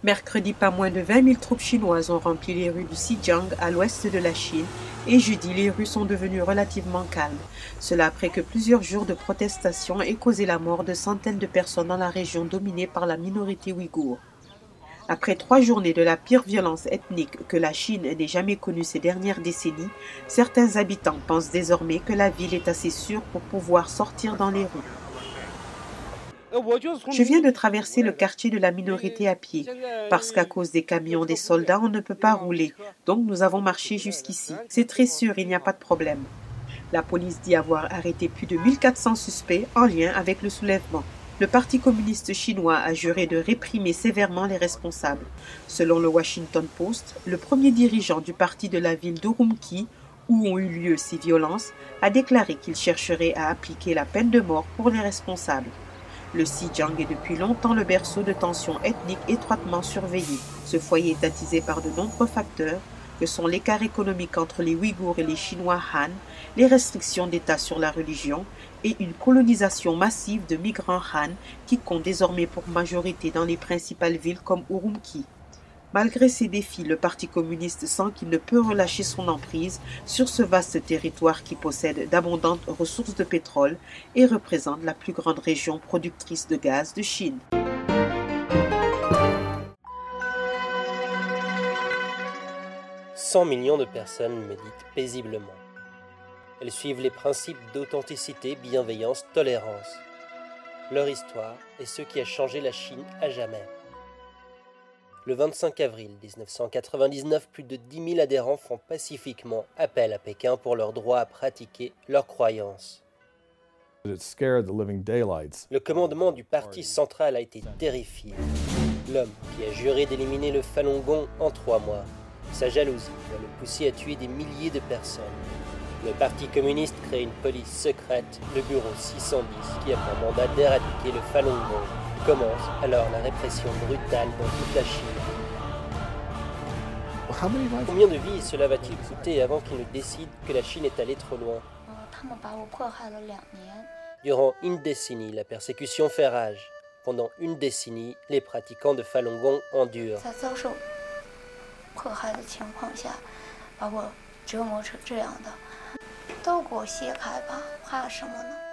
Mercredi, pas moins de 20 000 troupes chinoises ont rempli les rues du Xinjiang à l'ouest de la Chine et jeudi, les rues sont devenues relativement calmes. Cela après que plusieurs jours de protestation aient causé la mort de centaines de personnes dans la région dominée par la minorité ouïghour. Après 3 journées de la pire violence ethnique que la Chine n'ait jamais connue ces dernières décennies, certains habitants pensent désormais que la ville est assez sûre pour pouvoir sortir dans les rues. Je viens de traverser le quartier de la minorité à pied, parce qu'à cause des camions des soldats, on ne peut pas rouler, donc nous avons marché jusqu'ici. C'est très sûr, il n'y a pas de problème. La police dit avoir arrêté plus de 1400 suspects en lien avec le soulèvement. Le Parti communiste chinois a juré de réprimer sévèrement les responsables. Selon le Washington Post, le premier dirigeant du parti de la ville d'Urumqi, où ont eu lieu ces violences, a déclaré qu'il chercherait à appliquer la peine de mort pour les responsables. Le Xinjiang est depuis longtemps le berceau de tensions ethniques étroitement surveillées. Ce foyer est attisé par de nombreux facteurs, que sont l'écart économique entre les Ouïghours et les Chinois Han, les restrictions d'État sur la religion et une colonisation massive de migrants Han qui comptent désormais pour majorité dans les principales villes comme Urumqi. Malgré ces défis, le Parti communiste sent qu'il ne peut relâcher son emprise sur ce vaste territoire qui possède d'abondantes ressources de pétrole et représente la plus grande région productrice de gaz de Chine. 100 millions de personnes méditent paisiblement. Elles suivent les principes d'authenticité, bienveillance, tolérance. Leur histoire est ce qui a changé la Chine à jamais. Le 25 avril 1999, plus de 10 000 adhérents font pacifiquement appel à Pékin pour leur droit à pratiquer leurs croyances. Le commandement du parti central a été terrifié. L'homme qui a juré d'éliminer le Falun Gong en 3 mois, sa jalousie va le pousser à tuer des milliers de personnes. Le Parti communiste crée une police secrète, le bureau 610, qui a pour mandat d'éradiquer le Falun Gong. Commence alors la répression brutale dans toute la Chine. Combien de vies cela va-t-il coûter avant qu'ils ne décident que la Chine est allée trop loin? Durant une décennie, la persécution fait rage. Pendant une décennie, les pratiquants de Falun Gong endurent. 迫害的情况下，把我折磨成这样的，都给我卸开吧，怕什么呢？